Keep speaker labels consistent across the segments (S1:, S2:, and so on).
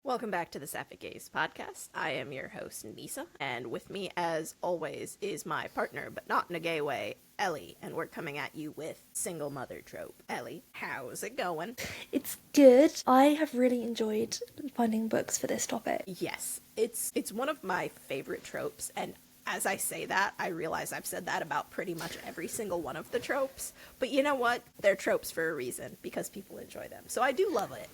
S1: Welcome back to the Sapphic Gaze podcast. I am your host, Nisa, and with me, as always, is my partner, but not in a gay way, Ellie, and we're coming at you with Single Mother Trope. Ellie, how's it going?
S2: It's good. I have really enjoyed finding books for this topic.
S1: Yes, it's one of my favorite tropes, and as I say that, I realize I've said that about pretty much every single one of the tropes, but you know what? They're tropes for a reason, because people enjoy them, so I do love it.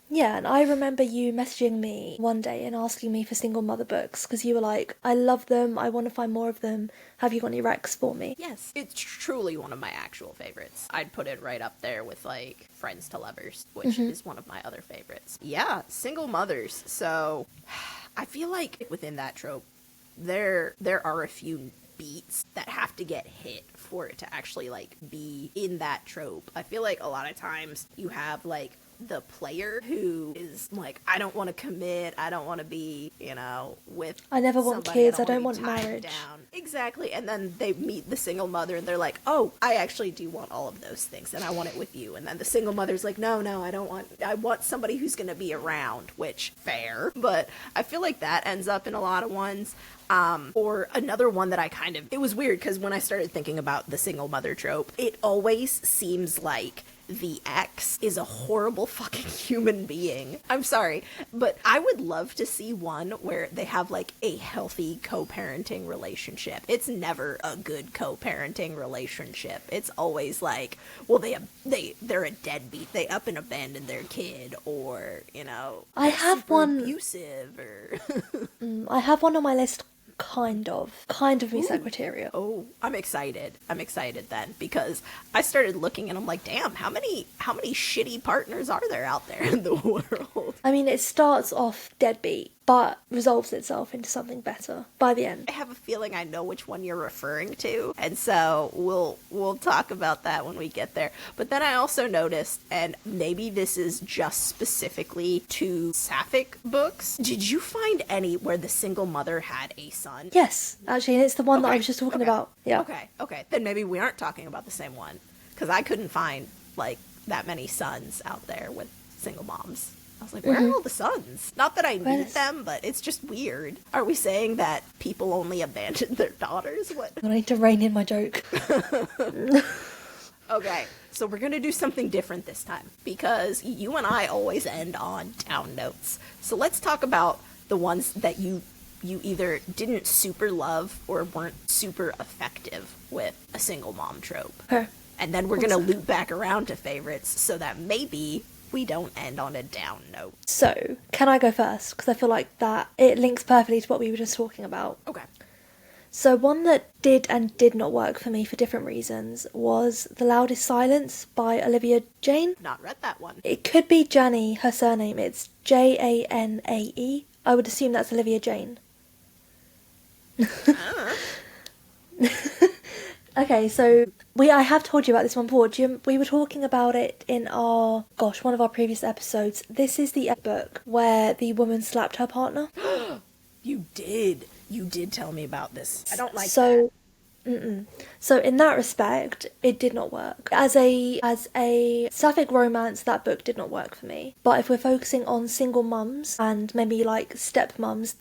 S2: Yeah, and I remember you messaging me one day and asking me for single mother books because you were like, I love them, I want to find more of them, have you got any recs for me?
S1: Yes, it's truly one of my actual favorites. I'd put it right up there with, like, Friends to Lovers, which is one of my other favorites. Yeah, single mothers. So, I feel like within that trope, there are a few beats that have to get hit for it to actually, like, be in that trope. I feel like a lot of times you have, like, the player who is like, I don't want to commit, I don't want to be, with
S2: I never want kids, I don't want marriage.
S1: Down. Exactly. And then they meet the single mother and they're like, oh, I actually do want all of those things and I want it with you. And then the single mother's like, no, I want somebody who's going to be around, which, fair. But I feel like that ends up in a lot of ones. Or another one that it was weird because when I started thinking about the single mother trope, it always seems like the ex is a horrible fucking human being. I'm sorry, but I would love to see one where they have like a healthy co-parenting relationship. It's never a good co-parenting relationship. It's always like, well, they're a deadbeat. They up and abandon their kid, or
S2: I have one
S1: abusive, or
S2: I have one on my list. Kind of meets that criteria.
S1: Oh, I'm excited then, because I started looking and I'm like, damn, how many shitty partners are there out there in the world?
S2: I mean, it starts off deadbeat, but resolves itself into something better by the end.
S1: I have a feeling I know which one you're referring to, and so we'll talk about that when we get there. But then I also noticed, and maybe this is just specifically to Sapphic books, did you find any where the single mother had a son?
S2: Yes, actually, and it's the one that I was just talking about. Yeah.
S1: Okay. Then maybe we aren't talking about the same one, because I couldn't find, like, that many sons out there with single moms. I was like, where are all the sons? Not that I need them, but it's just weird. Are we saying that people only abandon their daughters? What?
S2: I need to rein in my joke.
S1: Okay, so we're going to do something different this time, because you and I always end on down notes. So let's talk about the ones that you either didn't super love or weren't super effective with a single mom trope.
S2: Okay.
S1: And then we're going to loop back around to favorites so that maybe we don't end on a down note.
S2: So, can I go first? Because I feel like that it links perfectly to what we were just talking about.
S1: Okay.
S2: So one that did and did not work for me for different reasons was The Loudest Silence by Olivia Jane.
S1: Not read that one.
S2: It could be Janae, her surname. It's Janae. I would assume that's Olivia Jane. Okay, so I have told you about this one before. We were talking about it in one of our previous episodes. This is the book where the woman slapped her partner.
S1: You did tell me about this. I don't like that.
S2: So in that respect, it did not work. As a sapphic romance, that book did not work for me. But if we're focusing on single mums and maybe like step mums,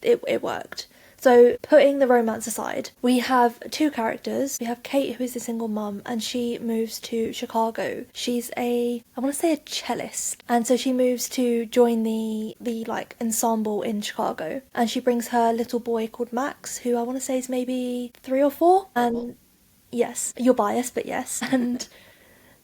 S2: it worked. So, putting the romance aside, we have two characters. We have Kate, who is a single mum, and she moves to Chicago. She's I want to say a cellist. And so she moves to join the like, ensemble in Chicago. And she brings her little boy called Max, who I want to say is maybe 3 or 4. And yes, you're biased, but yes. And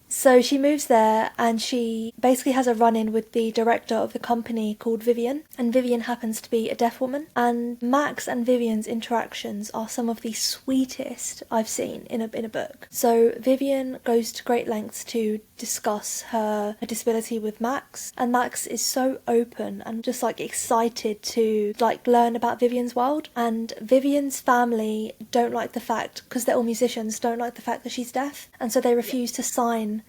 S2: so she moves there and she basically has a run-in with the director of the company called Vivian, and Vivian happens to be a deaf woman. And Max and Vivian's interactions are some of the sweetest I've seen in a book. So Vivian goes to great lengths to discuss her disability with Max, and Max is so open and just like excited to like learn about Vivian's world. And Vivian's family don't like the fact, because they're all musicians, don't like the fact that she's deaf, and so they refuse to sign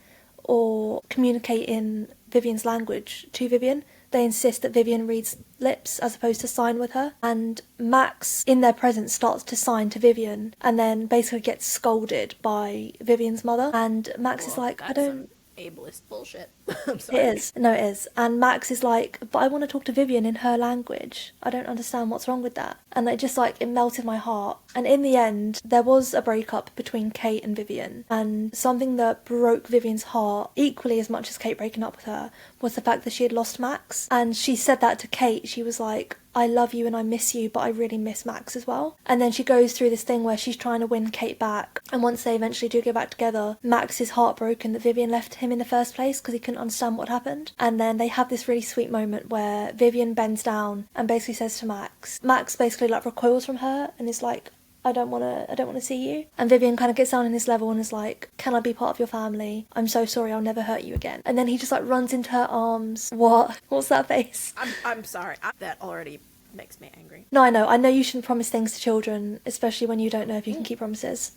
S2: or communicate in Vivian's language to Vivian, they insist that Vivian reads lips as opposed to sign with her. And Max, in their presence, starts to sign to Vivian and then basically gets scolded by Vivian's mother. And Max is like, I don't...
S1: ableist bullshit. I'm sorry.
S2: It is. No, it is. And Max is like, but I want to talk to Vivian in her language. I don't understand what's wrong with that. And it just like, it melted my heart. And in the end, there was a breakup between Kate and Vivian. And something that broke Vivian's heart equally as much as Kate breaking up with her was the fact that she had lost Max. And she said that to Kate. She was like, I love you and I miss you, but I really miss Max as well. And then she goes through this thing where she's trying to win Kate back. And once they eventually do go back together, Max is heartbroken that Vivian left him in the first place because he couldn't understand what happened. And then they have this really sweet moment where Vivian bends down and basically says to Max basically like recoils from her and is like, I don't want to see you. And Vivian kind of gets down on his level and is like, can I be part of your family? I'm so sorry, I'll never hurt you again. And then he just like runs into her arms. What? What's that face?
S1: I'm sorry. That already makes me angry.
S2: No, I know you shouldn't promise things to children, especially when you don't know if you can keep promises.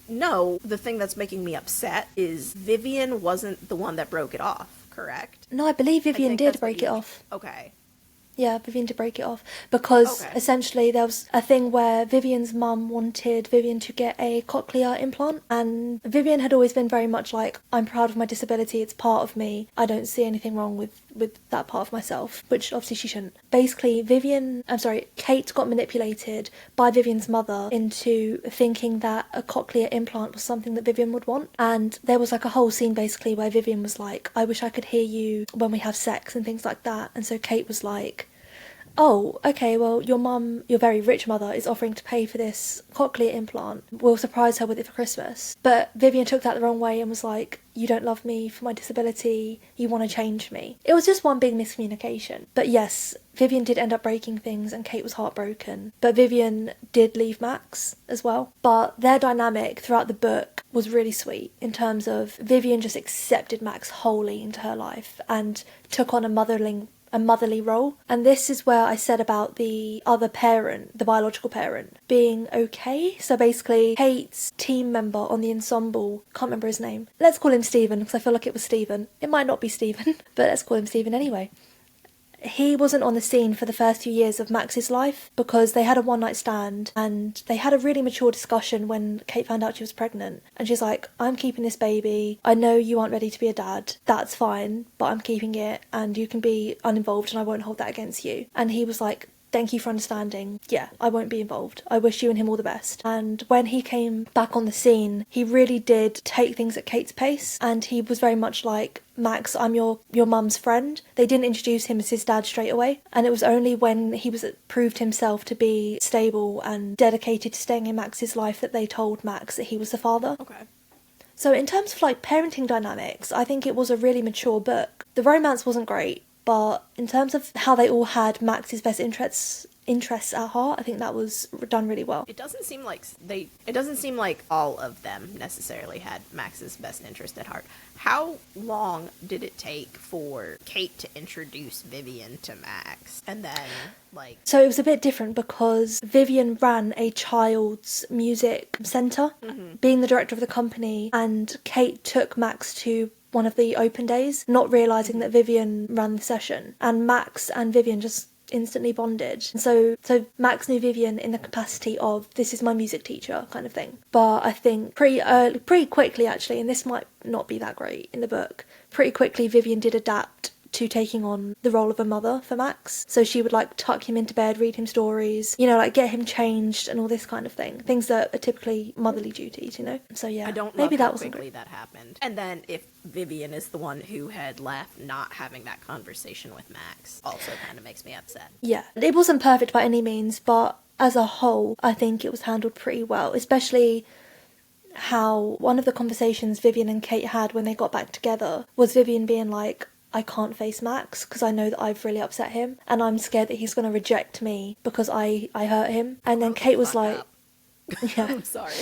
S1: No, the thing that's making me upset is Vivian wasn't the one that broke it off, correct?
S2: No, I believe Vivian did break it off.
S1: Okay.
S2: Yeah, Vivian did break it off because essentially there was a thing where Vivian's mum wanted Vivian to get a cochlear implant, and Vivian had always been very much like, I'm proud of my disability, it's part of me, I don't see anything wrong with that part of myself, which obviously she shouldn't. Basically, Kate got manipulated by Vivian's mother into thinking that a cochlear implant was something that Vivian would want, and there was like a whole scene basically where Vivian was like, I wish I could hear you when we have sex and things like that, and so Kate was like, oh, okay, well, your very rich mother is offering to pay for this cochlear implant. We'll surprise her with it for Christmas. But Vivian took that the wrong way and was like, you don't love me for my disability, you want to change me. It was just one big miscommunication. But yes, Vivian did end up breaking things and Kate was heartbroken. But Vivian did leave Max as well. But their dynamic throughout the book was really sweet in terms of Vivian just accepted Max wholly into her life and took on a motherly role. And this is where I said about the other parent, the biological parent, being okay. So basically, Kate's team member on the ensemble, can't remember his name. Let's call him Stephen, because I feel like it was Stephen. It might not be Stephen, but let's call him Stephen anyway. He wasn't on the scene for the first few years of Max's life because they had a one-night stand and they had a really mature discussion when Kate found out she was pregnant. And she's like, I'm keeping this baby. I know you aren't ready to be a dad. That's fine, but I'm keeping it and you can be uninvolved and I won't hold that against you. And he was like, thank you for understanding. Yeah, I won't be involved. I wish you and him all the best. And when he came back on the scene, he really did take things at Kate's pace. And he was very much like, Max, I'm your mum's friend. They didn't introduce him as his dad straight away. And it was only when he proved himself to be stable and dedicated to staying in Max's life that they told Max that he was the father.
S1: Okay.
S2: So in terms of like parenting dynamics, I think it was a really mature book. The romance wasn't great. But in terms of how they all had Max's best interests at heart, I think that was done really well.
S1: It doesn't seem like all of them necessarily had Max's best interest at heart. How long did it take for Kate to introduce Vivian to Max? And then, like...
S2: So it was a bit different because Vivian ran a child's music centre, being the director of the company, and Kate took Max to one of the open days, not realising that Vivian ran the session. And Max and Vivian just instantly bonded. And so Max knew Vivian in the capacity of, this is my music teacher kind of thing. But I think pretty quickly actually, and this might not be that great in the book, pretty quickly Vivian did adapt to taking on the role of a mother for Max. So she would like tuck him into bed, read him stories, like get him changed and all this kind of thing. Things that are typically motherly duties, So yeah,
S1: I don't
S2: maybe
S1: love how
S2: that wasn't
S1: quickly that happened. And then if Vivian is the one who had left, not having that conversation with Max also kind of makes me upset.
S2: Yeah, it wasn't perfect by any means, but as a whole, I think it was handled pretty well, especially how one of the conversations Vivian and Kate had when they got back together was Vivian being like, I can't face Max because I know that I've really upset him and I'm scared that he's going to reject me because I hurt him. And then Kate was like... Yeah.
S1: I'm sorry.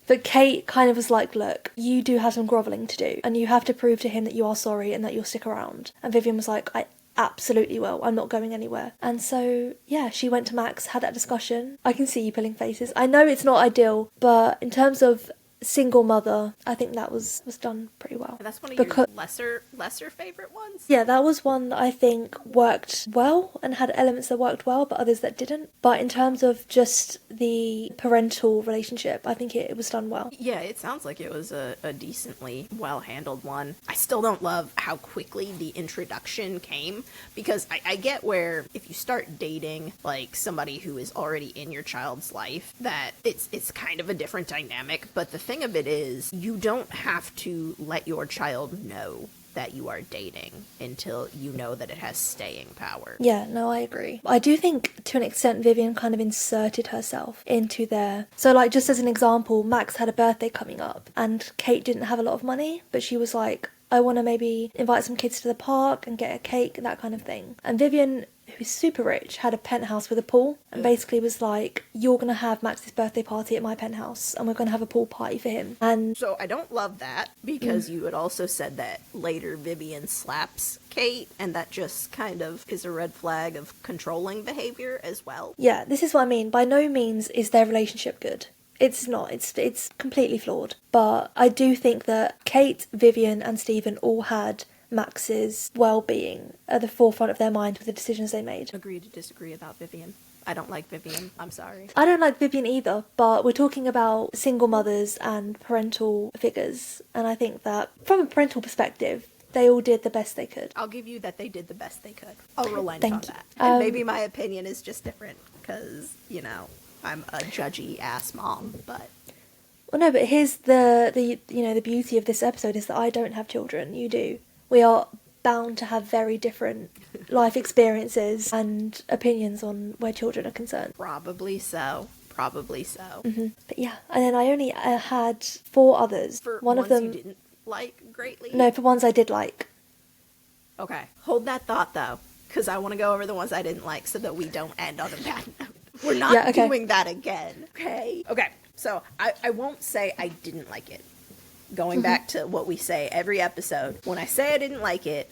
S2: But Kate kind of was like, look, you do have some grovelling to do and you have to prove to him that you are sorry and that you'll stick around. And Vivian was like, I absolutely will. I'm not going anywhere. And so, yeah, she went to Max, had that discussion. I can see you pulling faces. I know it's not ideal, but in terms of single mother, I think that was done pretty well.
S1: And that's one of
S2: Because-
S1: your lesser favorite ones?
S2: Yeah, that was one that I think worked well and had elements that worked well, but others that didn't. But in terms of just the parental relationship, I think it was done well.
S1: Yeah, it sounds like it was a decently well-handled one. I still don't love how quickly the introduction came, because I get where if you start dating, like, somebody who is already in your child's life, that it's kind of a different dynamic, but the thing of it is, you don't have to let your child know that you are dating until you know that it has staying power.
S2: Yeah, no, I agree. I do think to an extent Vivian kind of inserted herself into there. So like, just as an example, Max had a birthday coming up and Kate didn't have a lot of money, but she was like, I want to maybe invite some kids to the park and get a cake and that kind of thing. And Vivian, who's super rich, had a penthouse with a pool and basically was like, you're going to have Max's birthday party at my penthouse and we're going to have a pool party for him. And
S1: So I don't love that, because you had also said that later Vivian slaps Kate, and that just kind of is a red flag of controlling behavior as well.
S2: yeah, this is what I mean. By no means is their relationship good. It's not. It's completely flawed. But I do think that Kate, Vivian and Stephen all had Max's well-being at the forefront of their mind with the decisions they made.
S1: Agree to disagree about Vivian. I don't like Vivian. I'm sorry.
S2: I don't like Vivian either, but we're talking about single mothers and parental figures, and I think that from a parental perspective, they all did the best they could.
S1: I'll give you that they did the best they could. I'll relent
S2: Thank
S1: on
S2: you.
S1: that. And maybe my opinion is just different, because, you know, I'm a judgy ass mom, but...
S2: Well, no, but here's the beauty of this episode is that I don't have children. You do. We are bound to have very different life experiences and opinions on where children are concerned.
S1: Probably so.
S2: But yeah, and then I only had 4 others.
S1: For
S2: One
S1: ones
S2: of them,
S1: you didn't like greatly?
S2: no, for ones I did like.
S1: Okay. Hold that thought, though, because I want to go over the ones I didn't like so that we don't end on a bad note. We're not doing that again, okay? Okay, so I won't say I didn't like it. Going back to what we say every episode, when I say I didn't like it,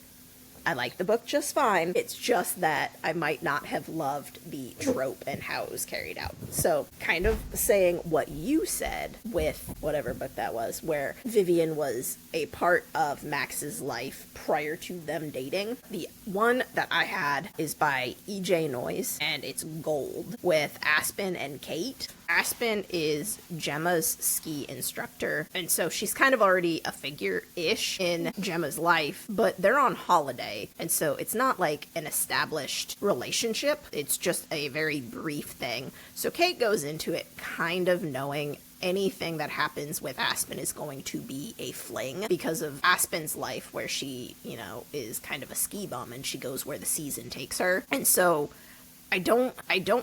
S1: I like the book just fine. It's just that I might not have loved the trope and how it was carried out. So, kind of saying what you said with whatever book that was, where Vivian was a part of Max's life prior to them dating. The one that I had is by E.J. Noyes, and it's Gold, with Aspen and Kate. Aspen is Gemma's ski instructor, and so she's kind of already a figure-ish in Gemma's life, but they're on holiday, and so it's not like an established relationship, it's just a very brief thing. So Kate goes into it kind of knowing anything that happens with Aspen is going to be a fling because of Aspen's life, where she, you know, is kind of a ski bum and she goes where the season takes her. And so I don't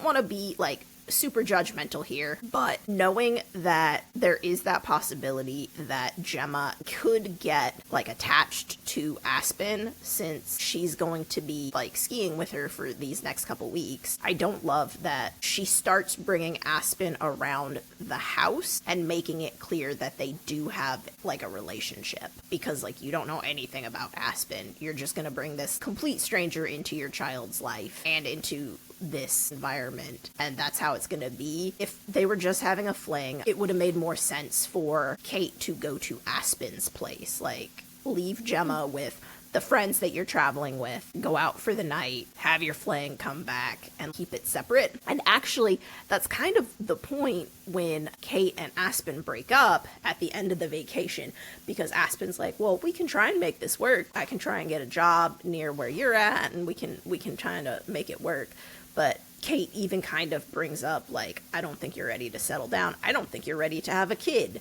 S1: want to be like super judgmental here, but knowing that there is that possibility that Gemma could get like attached to Aspen since she's going to be like skiing with her for these next couple weeks, I don't love that she starts bringing Aspen around the house and making it clear that they do have like a relationship, because like you don't know anything about Aspen. You're just gonna bring this complete stranger into your child's life and into this environment, and that's how it's gonna be. If they were just having a fling, it would have made more sense for Kate to go to Aspen's place. Like, leave Gemma with the friends that you're traveling with, go out for the night, have your fling, come back, and keep it separate. And actually, that's kind of the point when Kate and Aspen break up at the end of the vacation, because Aspen's like, well, we can try and make this work. I can try and get a job near where you're at, and we can try to make it work. But Kate even kind of brings up, like, I don't think you're ready to settle down. I don't think you're ready to have a kid.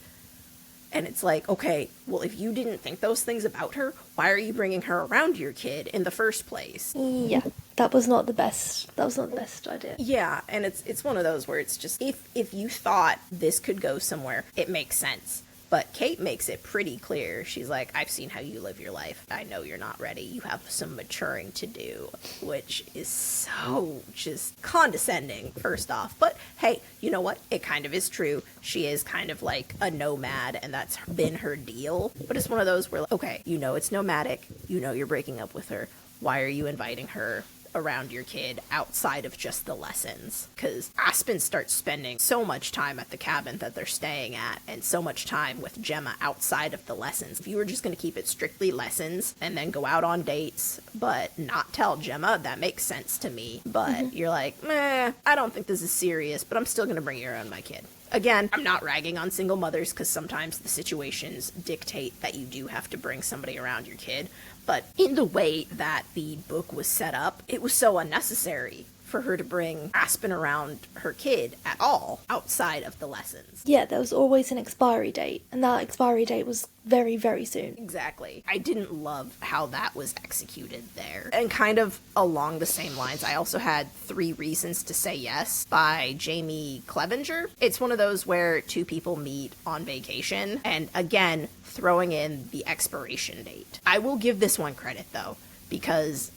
S1: And it's like, okay, well, if you didn't think those things about her, why are you bringing her around your kid in the first place?
S2: Yeah, that was not the best. That was not the best idea.
S1: Yeah, and it's one of those where it's just, if you thought this could go somewhere, it makes sense. But Kate makes it pretty clear. She's like, I've seen how you live your life. I know you're not ready. You have some maturing to do, which is so just condescending, first off. But hey, you know what? It kind of is true. She is kind of like a nomad, and that's been her deal. But it's one of those where, okay, you know it's nomadic. You know you're breaking up with her. Why are you inviting her around your kid outside of just the lessons. Because Aspen starts spending so much time at the cabin that they're staying at, and so much time with Gemma outside of the lessons. If you were just going to keep it strictly lessons and then go out on dates, but not tell Gemma, that makes sense to me. But you're like, meh, I don't think this is serious, but I'm still going to bring you around my kid. Again, I'm not ragging on single mothers because sometimes the situations dictate that you do have to bring somebody around your kid. But in the way that the book was set up, it was so unnecessary for her to bring Aspen around her kid at all outside of the lessons.
S2: Yeah, there was always an expiry date, and that expiry date was very, very soon.
S1: Exactly. I didn't love how that was executed there. And kind of along the same lines, I also had 3 Reasons to Say Yes by Jamie Clevenger. It's one of those where 2 people meet on vacation, and again, throwing in the expiration date. I will give this one credit, though, because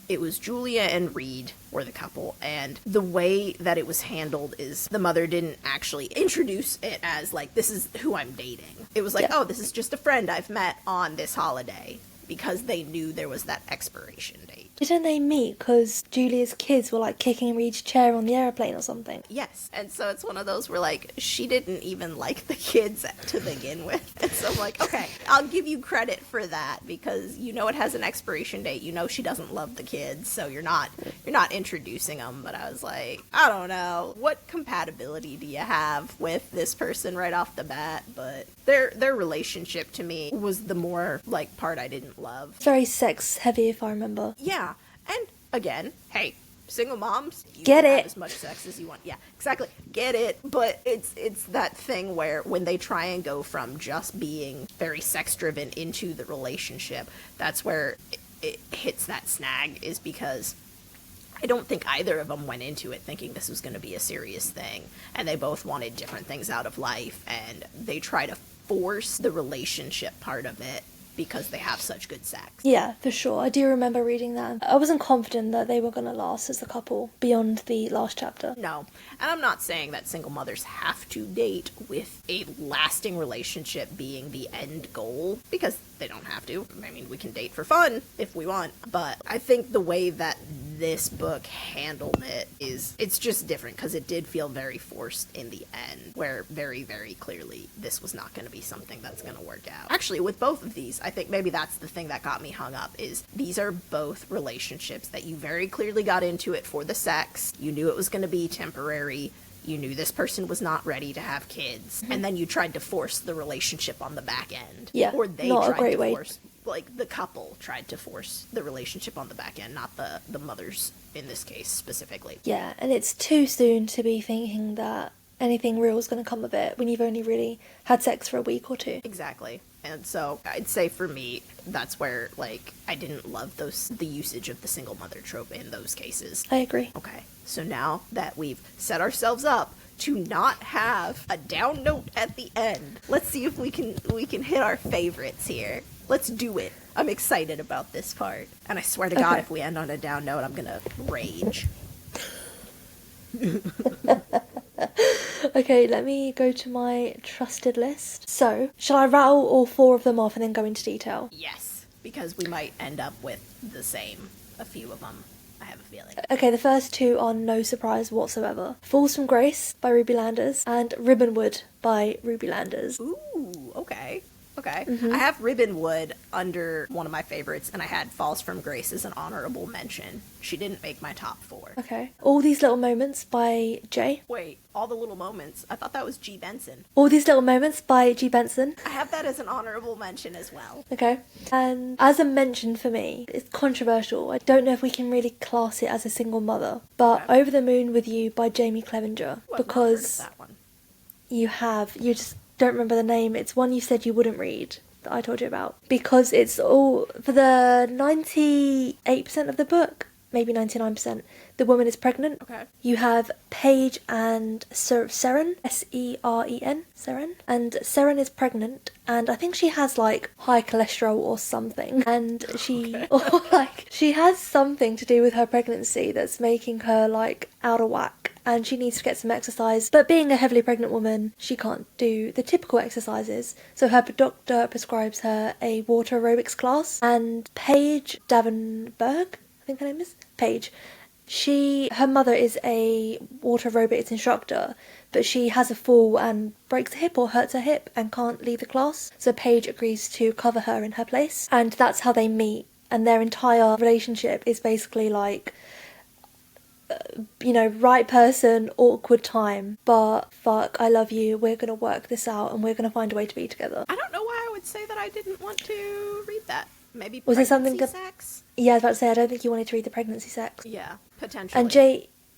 S1: it was Julia and Reed were the couple, and the way that it was handled is the mother didn't actually introduce it as, like, this is who I'm dating. It was like, oh, this is just a friend I've met on this holiday, because they knew there was that expiration date.
S2: Didn't they meet because Julia's kids were, like, kicking Reed's chair on the aeroplane or something?
S1: Yes, and so it's one of those where, like, she didn't even like the kids to begin with. And so I'm like, okay, I'll give you credit for that, because you know it has an expiration date. You know she doesn't love the kids, so you're not introducing them. But I was like, I don't know, what compatibility do you have with this person right off the bat? But their relationship to me was the more, like, part I didn't love.
S2: Very sex heavy, if I remember.
S1: Yeah, and again, hey, single moms, you
S2: get
S1: can
S2: it.
S1: have as much sex as you want. Yeah, exactly, get it. But it's that thing where when they try and go from just being very sex driven into the relationship, that's where it hits that snag, is because I don't think either of them went into it thinking this was going to be a serious thing, and they both wanted different things out of life, and they try to force the relationship part of it because they have such good sex.
S2: Yeah, for sure. I do remember reading that. I wasn't confident that they were going to last as a couple beyond the last chapter.
S1: No. And I'm not saying that single mothers have to date with a lasting relationship being the end goal, because they don't have to. I mean, we can date for fun if we want. But I think the way that this book handled it it's just different, because it did feel very forced in the end, where very, very clearly this was not going to be something that's going to work out. Actually, with both of these, I think maybe that's the thing that got me hung up, is these are both relationships that you very clearly got into it for the sex. You knew it was going to be temporary. You knew this person was not ready to have kids. And then you tried to force the relationship on the back end.
S2: Yeah,
S1: or they
S2: not a
S1: tried
S2: great
S1: to
S2: way.
S1: force, like, the couple tried to force the relationship on the back end, not the mothers in this case specifically.
S2: Yeah, and it's too soon to be thinking that anything real is going to come of it when you've only really had sex for a week or 2.
S1: Exactly. And so I'd say for me, that's where, like, I didn't love the usage of the single mother trope in those cases.
S2: I agree.
S1: Okay, so now that we've set ourselves up to not have a down note at the end, let's see if we can hit our favorites here. Let's do it. I'm excited about this part. And I swear to God,
S2: Okay.
S1: if we end on a down note, I'm gonna rage.
S2: Okay, let me go to my trusted list. So, shall I rattle all 4 of them off and then go into detail?
S1: Yes, because we might end up with the same, a few of them, I have a feeling.
S2: Okay, the first 2 are no surprise whatsoever. Falls from Grace by Ruby Landers and Ribbonwood by Ruby Landers.
S1: Ooh, okay. Okay.
S2: Mm-hmm.
S1: I have Ribbonwood under one of my favorites, and I had Falls from Grace as an honorable mention. She didn't make my top 4.
S2: Okay. All These Little Moments by Jay.
S1: Wait, All the Little Moments. I thought that was G. Benson.
S2: All These Little Moments by G. Benson.
S1: I have that as an honorable mention as well.
S2: Okay. And as a mention for me, it's controversial. I don't know if we can really class it as a single mother, but
S1: Okay.
S2: Over the Moon with You by Jamie Clevenger.
S1: Ooh, I've not heard of
S2: Because
S1: that one.
S2: you just don't remember the name. It's one you said you wouldn't read that I told you about. Because it's all, for the 98% of the book, maybe 99%, the woman is pregnant.
S1: Okay.
S2: You have Paige and Seren, Seren, Seren. And Seren is pregnant, and I think she has, like, high cholesterol or something. And she, or, like, she has something to do with her pregnancy that's making her, like, out of whack. And she needs to get some exercise. But being a heavily pregnant woman, she can't do the typical exercises. So her doctor prescribes her a water aerobics class. And Paige Davenberg, I think her name is, Paige. Her mother is a water aerobics instructor, but she has a fall and breaks a hip or hurts her hip and can't leave the class. So Paige agrees to cover her in her place. And that's how they meet. And their entire relationship is basically like, right person, awkward time, but fuck, I love you, we're gonna work this out and we're gonna find a way to be together.
S1: I don't know why I would say that I didn't want to read that. Maybe
S2: Was
S1: pregnancy
S2: there something
S1: sex?
S2: Yeah, I was about to say, I don't think you wanted to read the pregnancy sex.
S1: Yeah, potentially.
S2: And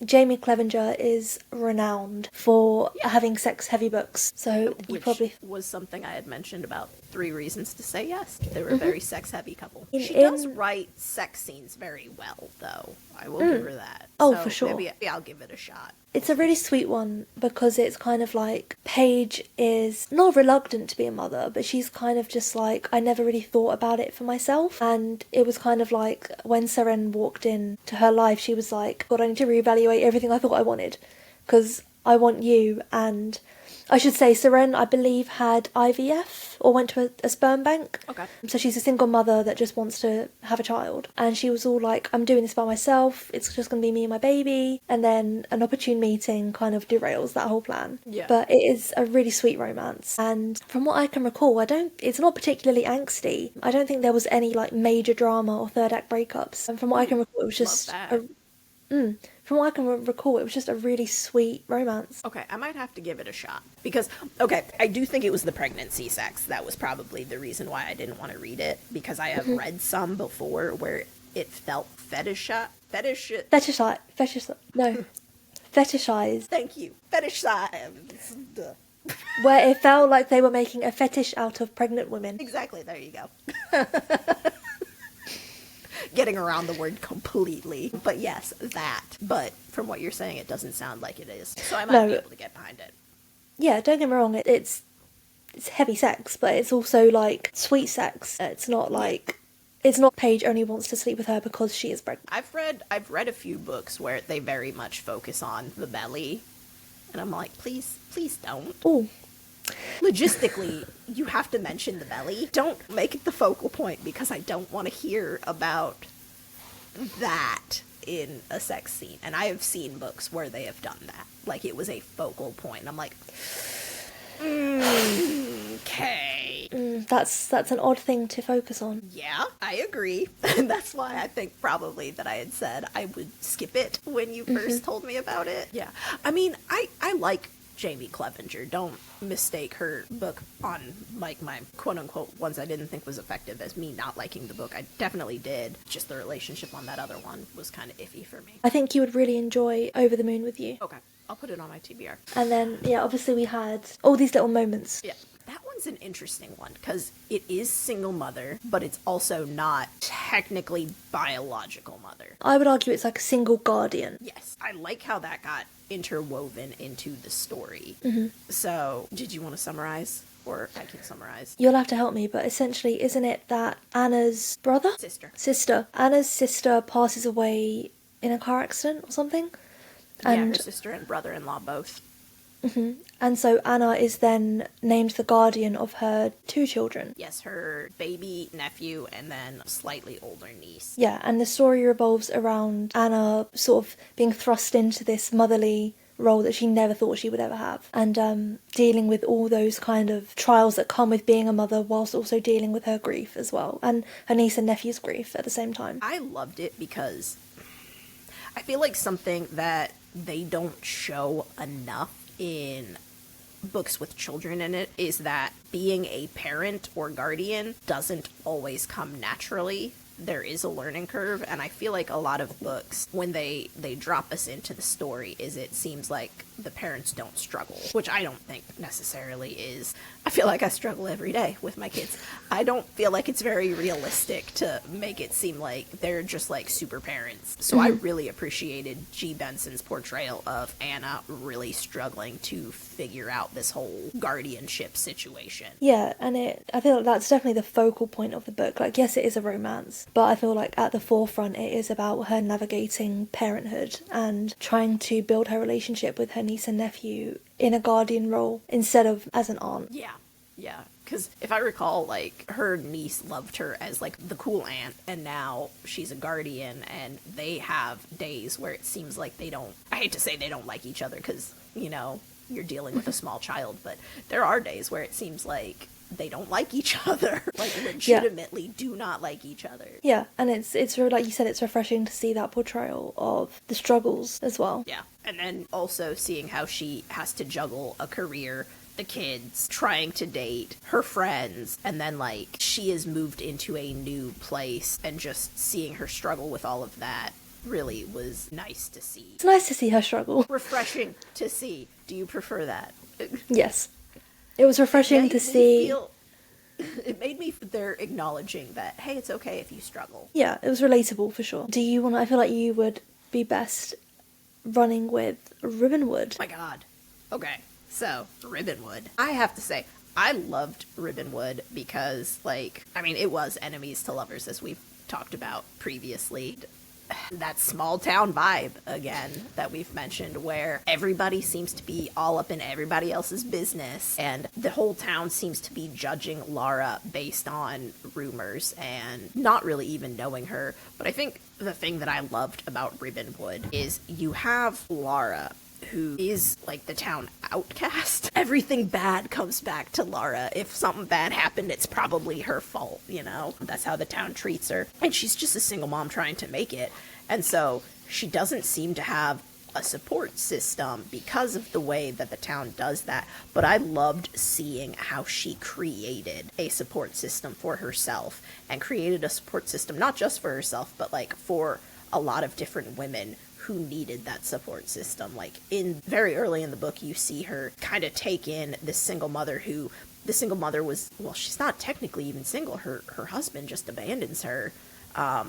S2: Jamie Clevenger is renowned for having sex-heavy books, so you
S1: Which
S2: probably...
S1: was something I had mentioned about 3 Reasons to Say Yes. They were a very sex-heavy couple.
S2: In-
S1: She does
S2: in-
S1: write sex scenes very well, though. I will give her that.
S2: Oh,
S1: So
S2: for sure.
S1: Maybe I'll give it a shot.
S2: It's a really sweet one because it's kind of like Paige is not reluctant to be a mother, but she's kind of just like, I never really thought about it for myself. And it was kind of like when Seren walked in to her life, she was like, God, I need to reevaluate everything I thought I wanted because I want you. And I should say Seren, I believe, had IVF or went to a sperm bank.
S1: Okay.
S2: So she's a single mother that just wants to have a child. And she was all like, I'm doing this by myself. It's just going to be me and my baby. And then an opportune meeting kind of derails that whole plan.
S1: Yeah.
S2: But it is a really sweet romance. And from what I can recall, it's not particularly angsty. I don't think there was any like major drama or third act breakups. And from what I can recall, it was just...
S1: Love that.
S2: From what I can recall, it was just a really sweet romance.
S1: Okay, I might have to give it a shot. Because, okay, I do think it was the pregnancy sex. That was probably the reason why I didn't want to read it. Because I have read some before where it felt fetishized.
S2: Thank
S1: you. Fetishized.
S2: Where it felt like they were making a fetish out of pregnant women.
S1: Exactly, there you go. Getting around the word completely. But yes, that. But from what you're saying, it doesn't sound like it is. So I might be able to get behind it.
S2: Yeah, don't get me wrong, it's heavy sex, but it's also like sweet sex. It's not like... It's not Paige only wants to sleep with her because she is pregnant.
S1: I've read a few books where they very much focus on the belly. And I'm like, please don't.
S2: Ooh.
S1: Logistically, you have to mention the belly. Don't make it the focal point because I don't want to hear about that in a sex scene. And I have seen books where they have done that. Like, it was a focal point. And I'm like, okay.
S2: That's an odd thing to focus on.
S1: Yeah, I agree. And that's why I think probably that I had said I would skip it when you first told me about it. Yeah. I mean, I like Jamie Clevenger. Don't mistake her book on like my quote-unquote ones I didn't think was effective as me not liking the book. I definitely did. Just the relationship on that other one was kind of iffy for me.
S2: I think you would really enjoy Over the Moon with You.
S1: Okay, I'll put it on my TBR.
S2: And then, yeah, obviously we had all these little moments.
S1: Yeah. That one's an interesting one because it is single mother, but it's also not technically biological mother.
S2: I would argue it's like a single guardian.
S1: Yes, I like how that got interwoven into the story. So, did you want to summarize? Or I can summarize.
S2: You'll have to help me, but essentially, isn't it that Anna's brother? Sister. Anna's sister passes away in a car accident or something?
S1: And her sister and brother-in-law both.
S2: And so Anna is then named the guardian of her 2 children.
S1: Yes, her baby nephew and then slightly older niece.
S2: Yeah, and the story revolves around Anna sort of being thrust into this motherly role that she never thought she would ever have. And dealing with all those kind of trials that come with being a mother whilst also dealing with her grief as well. And her niece and nephew's grief at the same time.
S1: I loved it because I feel like something that they don't show enough in books with children in it is that being a parent or guardian doesn't always come naturally. There is a learning curve, and I feel like a lot of books, when they drop us into the story, it seems like the parents don't struggle, which I don't think necessarily is. I feel like I struggle every day with my kids. I don't feel like it's very realistic to make it seem like they're just like super parents. So I really appreciated G. Benson's portrayal of Anna really struggling to figure out this whole guardianship situation.
S2: Yeah, and I feel like that's definitely the focal point of the book. Like, yes, it is a romance, but I feel like at the forefront it is about her navigating parenthood and trying to build her relationship with her niece and nephew in a guardian role instead of as an aunt.
S1: Yeah, Because if I recall, like, her niece loved her as, like, the cool aunt, and now she's a guardian, and they have days where it seems like they don't, I hate to say they don't like each other, because, you know, you're dealing with a small child, but there are days where it seems like they don't like each other, like, legitimately do not like each other.
S2: Yeah, and it's like you said, it's refreshing to see that portrayal of the struggles as well.
S1: Yeah, and then also seeing how she has to juggle a career, the kids, trying to date, her friends, and then, like, she is moved into a new place, and just seeing her struggle with all of that really was nice to see.
S2: It's nice to see her struggle.
S1: Refreshing to see. Do you prefer that?
S2: Yes. It was refreshing to see.
S1: It made me, they're acknowledging that, hey, it's okay if you struggle.
S2: Yeah, it was relatable for sure. Do you want to, I feel like you would be best running with Ribbonwood.
S1: Oh my god. Okay, so, Ribbonwood. I have to say, I loved Ribbonwood because, like, I mean, it was enemies to lovers, as we've talked about previously. That small town vibe, again, that we've mentioned, where everybody seems to be all up in everybody else's business, and the whole town seems to be judging Lara based on rumors and not really even knowing her. But I think the thing that I loved about Ribbonwood is you have Lara, who is, like, the town outcast. Everything bad comes back to Lara. If something bad happened, it's probably her fault, you know? That's how the town treats her. And she's just a single mom trying to make it. And so she doesn't seem to have a support system because of the way that the town does that. But I loved seeing how she created a support system for herself, and created a support system not just for herself, but, like, for a lot of different women who needed that support system. Like, in very early in the book, you see her kind of take in this single mother who, the single mother was, well, she's not technically even single. Her husband just abandons her.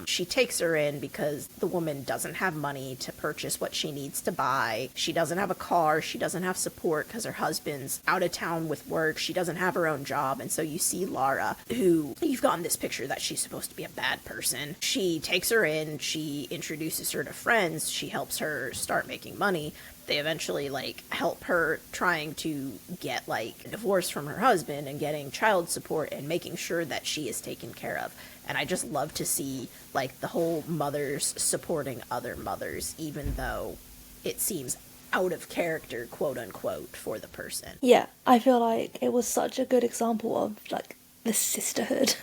S1: She takes her in because the woman doesn't have money to purchase what she needs to buy. She doesn't have a car. She doesn't have support because her husband's out of town with work. She doesn't have her own job. And so you see Lara, who, you've gotten this picture that she's supposed to be a bad person. She takes her in. She introduces her to friends. She helps her start making money. They eventually, like, help her trying to get, like, a divorce from her husband and getting child support and making sure that she is taken care of. And I just love to see, like, the whole mothers supporting other mothers, even though it seems out of character, quote unquote, for the person.
S2: Yeah, I feel like it was such a good example of, like, the sisterhood.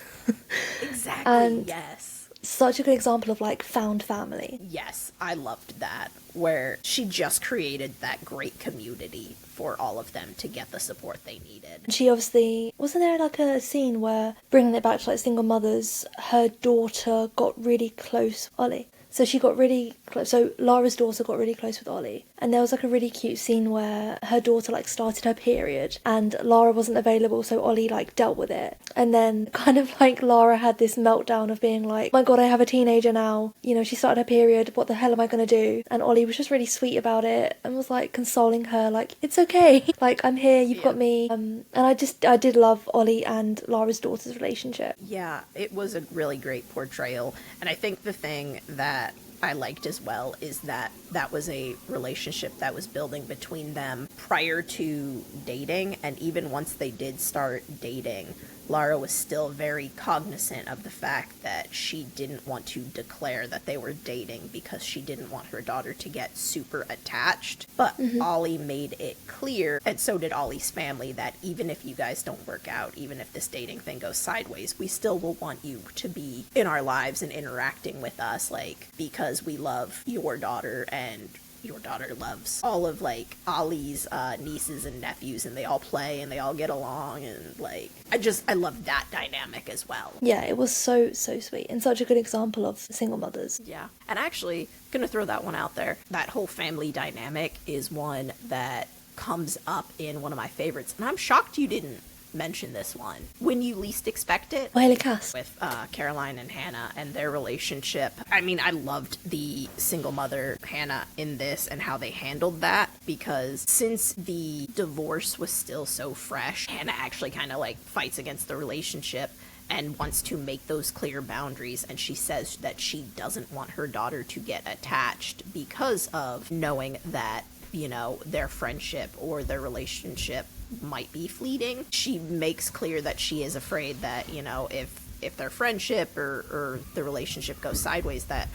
S1: Exactly,
S2: and
S1: yes.
S2: Such a good example of, like, found family.
S1: Yes, I loved that, where she just created that great community for all of them to get the support they needed.
S2: She obviously, wasn't there, like, a scene where, bringing it back to, like, single mothers, her daughter got really close with Ollie? So she got really close. So Lara's daughter got really close with Ollie. And there was, like, a really cute scene where her daughter, like, started her period and Lara wasn't available, so Ollie, like, dealt with it. And then kind of, like, Lara had this meltdown of being like, oh my god, I have a teenager now. You know, she started her period. What the hell am I going to do? And Ollie was just really sweet about it and was, like, consoling her, like, it's okay. Like, I'm here, you've got me. And I did love Ollie and Lara's daughter's relationship.
S1: Yeah, it was a really great portrayal. And I think the thing that I liked as well is that that was a relationship that was building between them prior to dating, and even once they did start dating, Lara was still very cognizant of the fact that she didn't want to declare that they were dating because she didn't want her daughter to get super attached. But Ollie made it clear, and so did Ollie's family, that even if you guys don't work out, even if this dating thing goes sideways, we still will want you to be in our lives and interacting with us, like, because we love your daughter and your daughter loves all of, like, Ollie's nieces and nephews, and they all play and they all get along, and, like, I love that dynamic as well.
S2: Yeah, it was so sweet and such a good example of single mothers.
S1: Yeah, and actually, gonna throw that one out there, that whole family dynamic is one that comes up in one of my favorites, and I'm shocked you didn't mention this one. When You Least Expect It,
S2: Whaley Cass,
S1: with Caroline and Hannah and their relationship. I mean, I loved the single mother Hannah in this and how they handled that, because since the divorce was still so fresh, Hannah actually kind of, like, fights against the relationship and wants to make those clear boundaries, and she says that she doesn't want her daughter to get attached because of knowing that, you know, their friendship or their relationship might be fleeting. She makes clear that she is afraid that, you know, if their friendship or the relationship goes sideways, that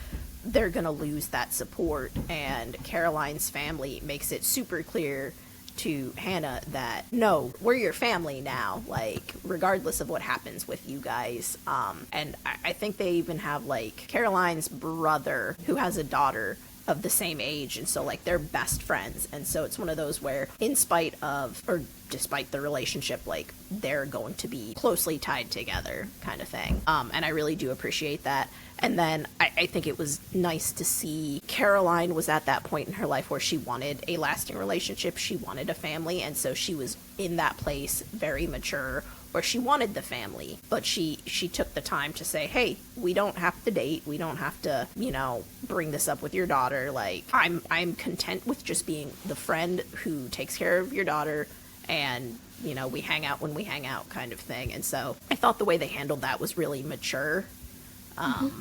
S1: they're gonna lose that support. And Caroline's family makes it super clear to Hannah that, no, we're your family now, like, regardless of what happens with you guys. And I think they even have, like, Caroline's brother, who has a daughter of the same age, and so, like, they're best friends. And so it's one of those where, in spite of, or despite the relationship, like, they're going to be closely tied together, kind of thing. And I really do appreciate that. And then I think it was nice to see Caroline was at that point in her life where she wanted a lasting relationship, she wanted a family, and so she was in that place, very mature, where she wanted the family, but she took the time to say, hey, we don't have to date, we don't have to, you know, bring this up with your daughter, like, I'm content with just being the friend who takes care of your daughter, and, you know, we hang out when we hang out, kind of thing. And so I thought the way they handled that was really mature.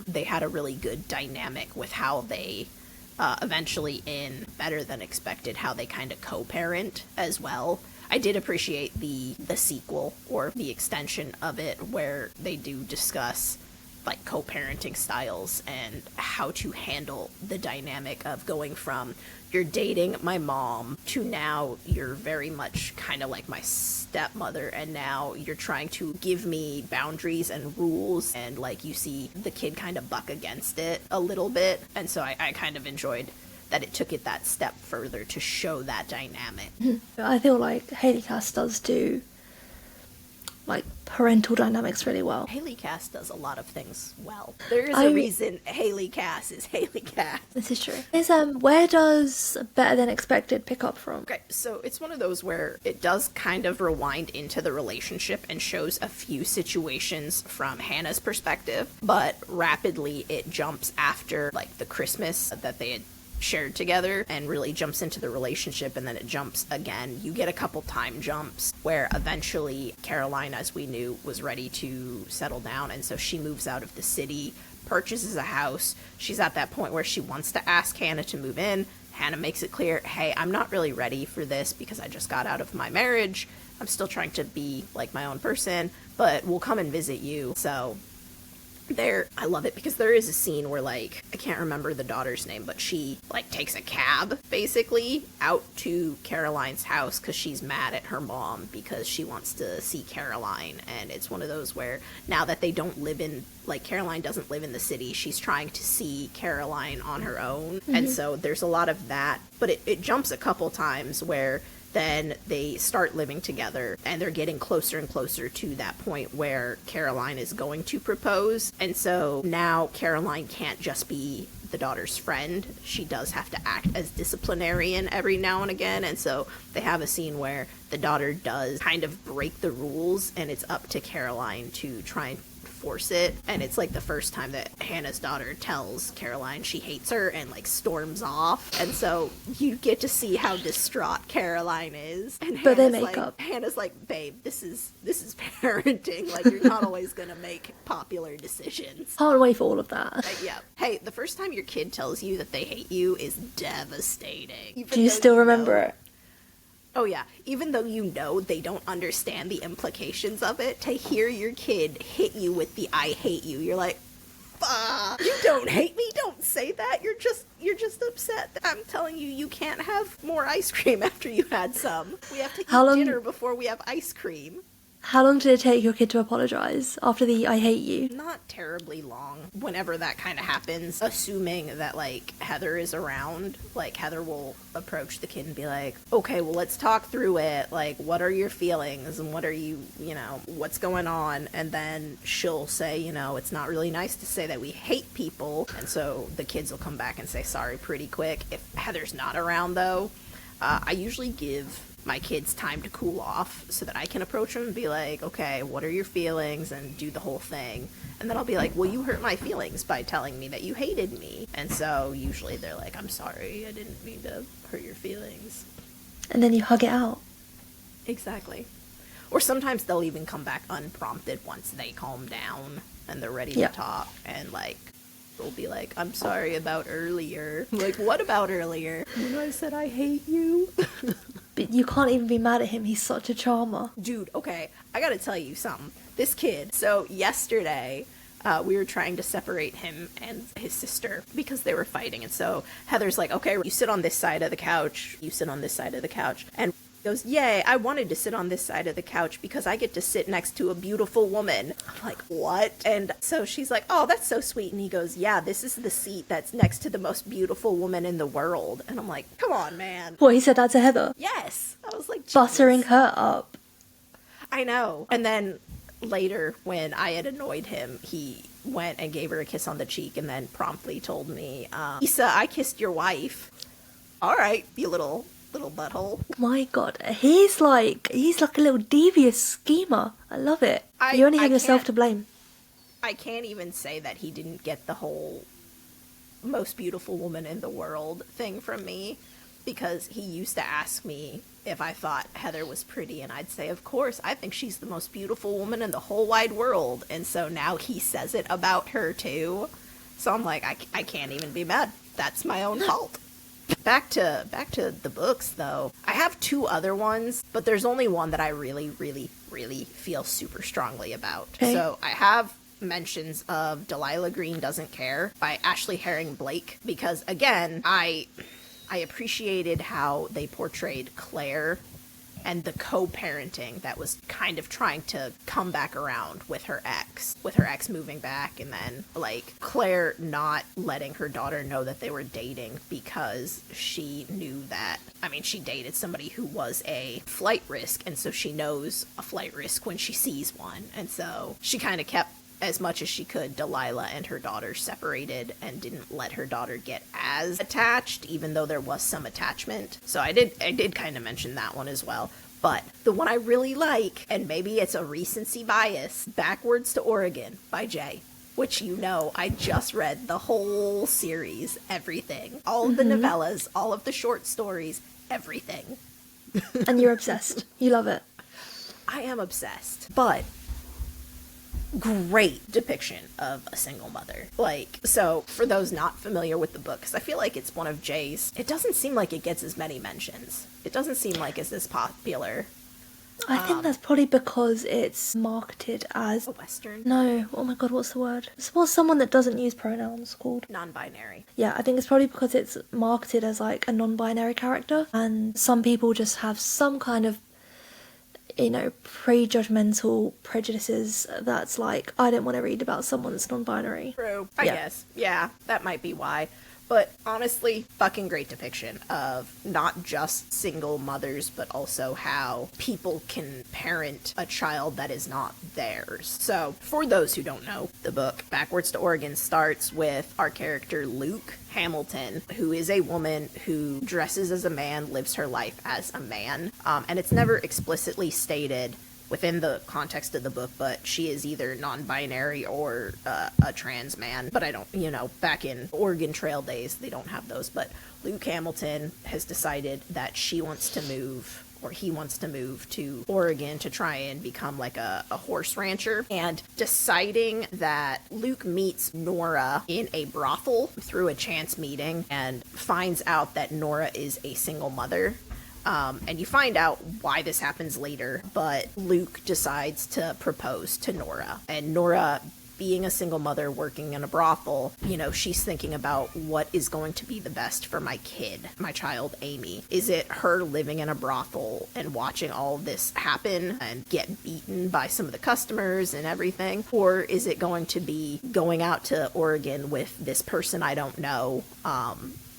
S1: They had a really good dynamic with how they eventually, in Better Than Expected, how they kind of co-parent as well. I did appreciate the sequel, or the extension of it, where they do discuss, like, co-parenting styles and how to handle the dynamic of going from you're dating my mom to now you're very much kind of like my stepmother, and now you're trying to give me boundaries and rules, and, like, you see the kid kind of buck against it a little bit. And so I kind of enjoyed that it took it that step further to show that dynamic.
S2: I feel like Haley Cass does do, like, parental dynamics really well.
S1: Haley Cass does a lot of things well. There is a reason Haley Cass is Haley Cass.
S2: This is true. Where does Better Than Expected pick up from?
S1: Okay, so it's one of those where it does kind of rewind into the relationship and shows a few situations from Hannah's perspective, but rapidly it jumps after, like, the Christmas that they had shared together, and really jumps into the relationship, and then it jumps again. You get a couple time jumps where eventually Caroline, as we knew, was ready to settle down, and so she moves out of the city, purchases a house. She's at that point where she wants to ask Hannah to move in. Hannah makes it clear, hey, I'm not really ready for this because I just got out of my marriage. I'm still trying to be like my own person, but we'll come and visit you. So there, I love it because there is a scene where, like, I can't remember the daughter's name, but she, like, takes a cab basically out to Caroline's house because she's mad at her mom because she wants to see Caroline. And it's one of those where now that they don't live in, like, Caroline doesn't live in the city, she's trying to see Caroline on her own. And so there's a lot of that, but it jumps a couple times where then they start living together, and they're getting closer and closer to that point where Caroline is going to propose. And so now Caroline can't just be the daughter's friend. She does have to act as disciplinarian every now and again. And so they have a scene where the daughter does kind of break the rules, and it's up to Caroline to try and force it. And it's, like, the first time that Hannah's daughter tells Caroline she hates her and, like, storms off. And so you get to see how distraught Caroline is. And
S2: but
S1: Hannah's
S2: they make
S1: like,
S2: up.
S1: Hannah's like, babe, this is parenting. Like, you're not always gonna make popular decisions.
S2: Can't wait for all of that.
S1: Yeah. Hey, the first time your kid tells you that they hate you is devastating.
S2: Do you still remember it?
S1: Oh yeah, even though you know they don't understand the implications of it, to hear your kid hit you with the I hate you, you're like, fuck, you don't hate me, don't say that, you're just upset. I'm telling you, you can't have more ice cream after you had some. We have to eat dinner before we have ice cream.
S2: How long did it take your kid to apologise after the I hate you?
S1: Not terribly long. Whenever that kind of happens, assuming that, like, Heather is around, like, Heather will approach the kid and be like, okay, well, let's talk through it. Like, what are your feelings and what are you know, what's going on? And then she'll say, you know, it's not really nice to say that we hate people. And so the kids will come back and say sorry pretty quick. If Heather's not around, though, I usually give my kids time to cool off so that I can approach them and be like, okay, what are your feelings, and do the whole thing. And then I'll be like, well, you hurt my feelings by telling me that you hated me. And so usually they're like, I'm sorry, I didn't mean to hurt your feelings.
S2: And then you hug it out.
S1: Exactly. Or sometimes they'll even come back unprompted once they calm down and they're ready to talk, and, like, they'll be like, I'm sorry about earlier. I'm like, what about earlier? When I said I hate you?
S2: But you can't even be mad at him. He's such a charmer.
S1: Dude, okay, I gotta tell you something. This kid, so yesterday, we were trying to separate him and his sister because they were fighting. And so Heather's like, okay, you sit on this side of the couch, you sit on this side of the couch. And he goes, yay, I wanted to sit on this side of the couch because I get to sit next to a beautiful woman. I'm like, what? And so she's like, oh, that's so sweet. And he goes, yeah, this is the seat that's next to the most beautiful woman in the world. And I'm like, come on, man.
S2: What, he said that to Heather?
S1: Yes. I was like,
S2: Buttering her up.
S1: I know. And then later, when I had annoyed him, he went and gave her a kiss on the cheek and then promptly told me, Issa, I kissed your wife. All right, you little butthole.
S2: My God, he's like a little devious schemer. I love it. You only have yourself to blame.
S1: I can't even say that he didn't get the whole most beautiful woman in the world thing from me, because he used to ask me if I thought Heather was pretty, and I'd say, of course, I think she's the most beautiful woman in the whole wide world. And so now he says it about her too. So I'm like, I can't even be mad. That's my own fault. Back to the books, though. I have 2 other ones, but there's only one that I really, really, really feel super strongly about. Okay. So I have mentions of Delilah Green Doesn't Care by Ashley Herring Blake, because again, I appreciated how they portrayed Claire and the co-parenting that was kind of trying to come back around with her ex moving back, and then like Claire not letting her daughter know that they were dating because she knew that, I mean, she dated somebody who was a flight risk, and so she knows a flight risk when she sees one, and so she kind of kept as much as she could Delilah and her daughter separated and didn't let her daughter get as attached, even though there was some attachment. So I did kind of mention that one as well. But the one I really like, and maybe it's a recency bias, Backwards to Oregon by Jay, which, you know, I just read the whole series, everything. All of the novellas, all of the short stories, everything.
S2: And you're obsessed. You love it.
S1: I am obsessed. But great depiction of a single mother. Like, so for those not familiar with the book, because I feel like it's one of Jay's, it doesn't seem like it gets as many mentions. It doesn't seem like it's this popular.
S2: I think that's probably because it's marketed as
S1: a Western.
S2: No, oh my God, what's the word? What's someone that doesn't use pronouns called?
S1: Non-binary.
S2: Yeah, I think it's probably because it's marketed as like a non-binary character, and some people just have some kind of, you know, prejudgmental prejudices that's like, I don't want to read about someone that's non-binary.
S1: True. I guess. Yeah, that might be why. But honestly, fucking great depiction of not just single mothers, but also how people can parent a child that is not theirs. So, for those who don't know, the book Backwards to Oregon starts with our character Luke Hamilton, who is a woman who dresses as a man, lives her life as a man. And it's never explicitly stated within the context of the book, but she is either non-binary or a trans man. But I don't, you know, back in Oregon Trail days, they don't have those. But Luke Hamilton has decided that she wants to move, or he wants to move to Oregon to try and become like a horse rancher, and deciding that Luke meets Nora in a brothel through a chance meeting and finds out that Nora is a single mother. And you find out why this happens later, but Luke decides to propose to Nora. And Nora, being a single mother working in a brothel, you know, she's thinking about what is going to be the best for my kid, my child Amy. Is it her living in a brothel and watching all of this happen and get beaten by some of the customers and everything? Or is it going to be going out to Oregon with this person I don't know,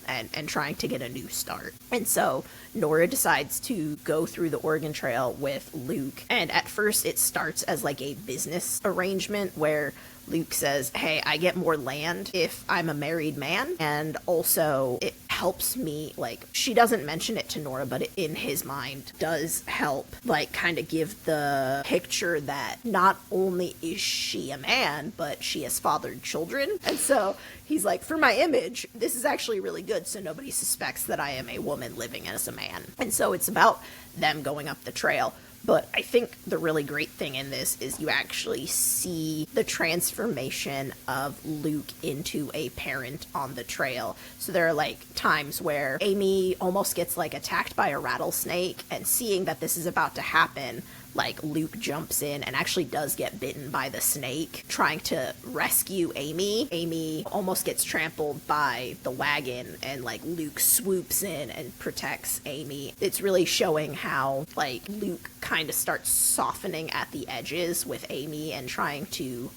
S1: and trying to get a new start? And so Nora decides to go through the Oregon Trail with Luke. And at first it starts as like a business arrangement where Luke says, hey, I get more land if I'm a married man. And also it helps me, like, she doesn't mention it to Nora, but it, in his mind, does help, like, kind of give the picture that not only is she a man, but she has fathered children. And so he's like, for my image, this is actually really good, so nobody suspects that I am a woman living as a man. And so it's about them going up the trail. But I think the really great thing in this is you actually see the transformation of Luke into a parent on the trail. So there are like times where Amy almost gets like attacked by a rattlesnake, and seeing that this is about to happen, like Luke jumps in and actually does get bitten by the snake trying to rescue Amy. Amy almost gets trampled by the wagon, and like Luke swoops in and protects Amy. It's really showing how like Luke kind of starts softening at the edges with Amy and trying to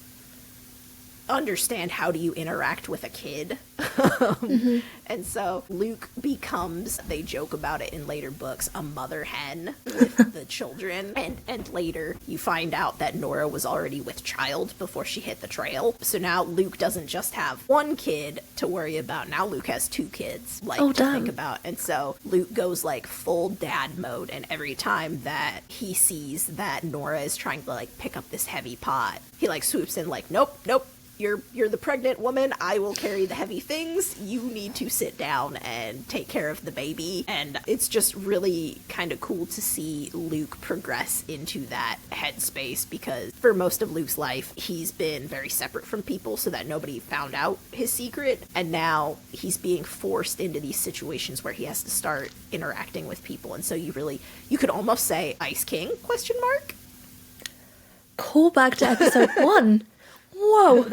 S1: understand how do you interact with a kid. And so Luke becomes, they joke about it in later books, a mother hen with the children. And later you find out that Nora was already with child before she hit the trail. So now Luke doesn't just have one kid to worry about. Now Luke has two kids, like, to think about. And so Luke goes like full dad mode, and every time that he sees that Nora is trying to like pick up this heavy pot, he like swoops in like, nope, you're the pregnant woman. I will carry the heavy things. You need to sit down and take care of the baby. And it's just really kind of cool to see Luke progress into that headspace, because for most of Luke's life, he's been very separate from people so that nobody found out his secret. And now he's being forced into these situations where he has to start interacting with people. And so you could almost say Ice King, ?
S2: Call back to episode 1. Whoa.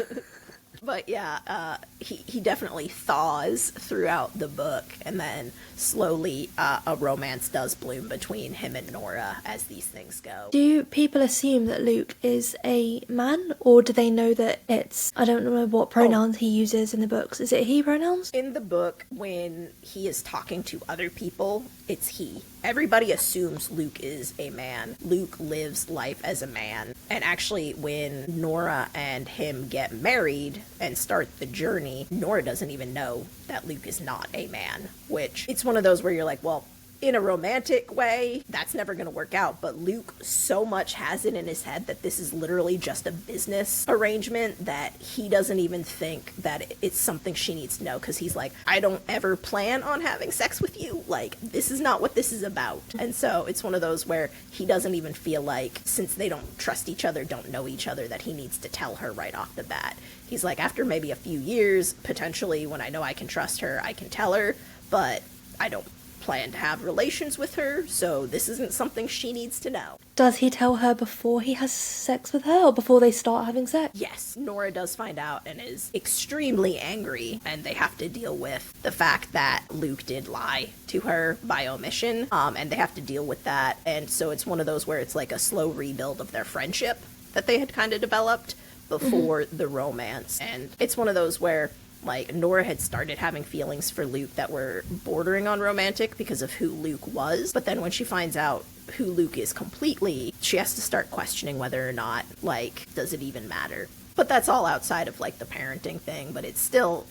S1: But yeah, he definitely thaws throughout the book, and then slowly a romance does bloom between him and Nora as these things go.
S2: Do people assume that Luke is a man, or do they know that it's, I don't know what pronouns he uses in the books. Is it he pronouns?
S1: In the book, when he is talking to other people, it's he. Everybody assumes Luke is a man. Luke lives life as a man. And actually, when Nora and him get married and start the journey, Nora doesn't even know that Luke is not a man, which it's one of those where you're like, well, in a romantic way, that's never going to work out. But Luke so much has it in his head that this is literally just a business arrangement that he doesn't even think that it's something she needs to know, because he's like, I don't ever plan on having sex with you. Like, this is not what this is about. And so it's one of those where he doesn't even feel like, since they don't trust each other, don't know each other, that he needs to tell her right off the bat. He's like, after maybe a few years, potentially, when I know I can trust her, I can tell her, but I don't plan to have relations with her, so this isn't something she needs to know.
S2: Does he tell her before he has sex with her, or before they start having sex?
S1: Yes, Nora does find out and is extremely angry, and they have to deal with the fact that Luke did lie to her by omission, and they have to deal with that. And so it's one of those where it's like a slow rebuild of their friendship that they had kind of developed before the romance. And it's one of those where like Nora had started having feelings for Luke that were bordering on romantic because of who Luke was. But then when she finds out who Luke is completely, she has to start questioning whether or not, like, does it even matter? But that's all outside of like the parenting thing, but it's still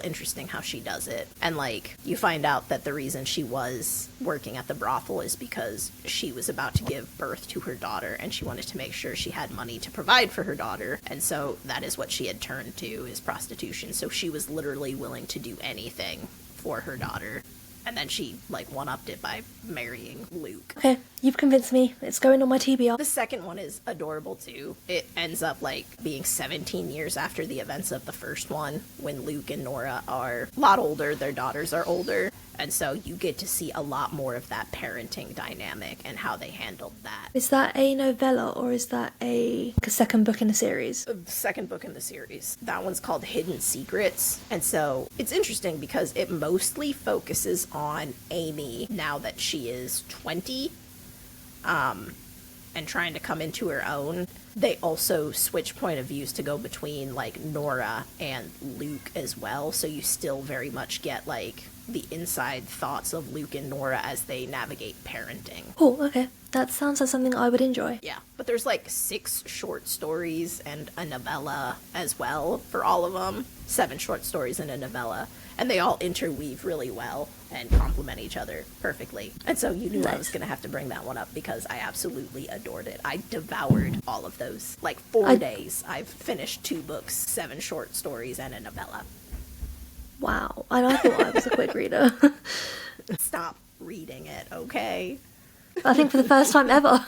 S1: interesting how she does it. And like you find out that the reason she was working at the brothel is because she was about to give birth to her daughter, and she wanted to make sure she had money to provide for her daughter. And so that is what she had turned to, is prostitution. So she was literally willing to do anything for her daughter. And then she, like, one-upped it by marrying Luke.
S2: Okay, you've convinced me. It's going on my TBR.
S1: The second one is adorable, too. It ends up, like, being 17 years after the events of the first one, when Luke and Nora are a lot older, their daughters are older. And so you get to see a lot more of that parenting dynamic and how they handled that.
S2: Is that a novella, or is that a second book in the series?
S1: The second book in the series. That one's called Hidden Secrets. And so it's interesting because it mostly focuses on Amy now that she is 20 and trying to come into her own. They also switch point of views to go between like Nora and Luke as well. So you still very much get like the inside thoughts of Luke and Nora as they navigate parenting.
S2: Oh, okay. That sounds like something I would enjoy.
S1: Yeah, but there's like 6 short stories and a novella as well for all of them. 7 short stories and a novella. And they all interweave really well and complement each other perfectly. And so you knew I was going to have to bring that one up because I absolutely adored it. I devoured all of those. Like 4 days, I've finished 2 books, 7 short stories, and a novella.
S2: Wow. And I thought I was a quick reader.
S1: Stop reading it, okay?
S2: I think for the first time ever.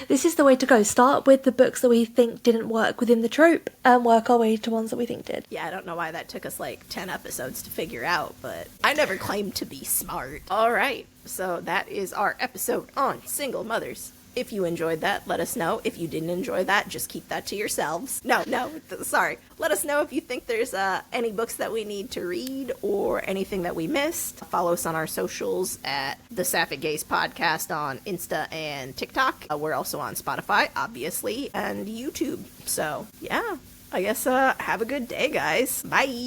S2: This is the way to go. Start with the books that we think didn't work within the trope and work our way to ones that we think did.
S1: Yeah, I don't know why that took us like 10 episodes to figure out, but I never claimed to be smart. All right, so that is our episode on single mothers. If you enjoyed that, let us know. If you didn't enjoy that, just keep that to yourselves. Sorry. Let us know if you think there's any books that we need to read or anything that we missed. Follow us on our socials at the Sapphic Gaze Podcast on Insta and TikTok. We're also on Spotify, obviously, and YouTube. So, yeah, I guess have a good day, guys. Bye.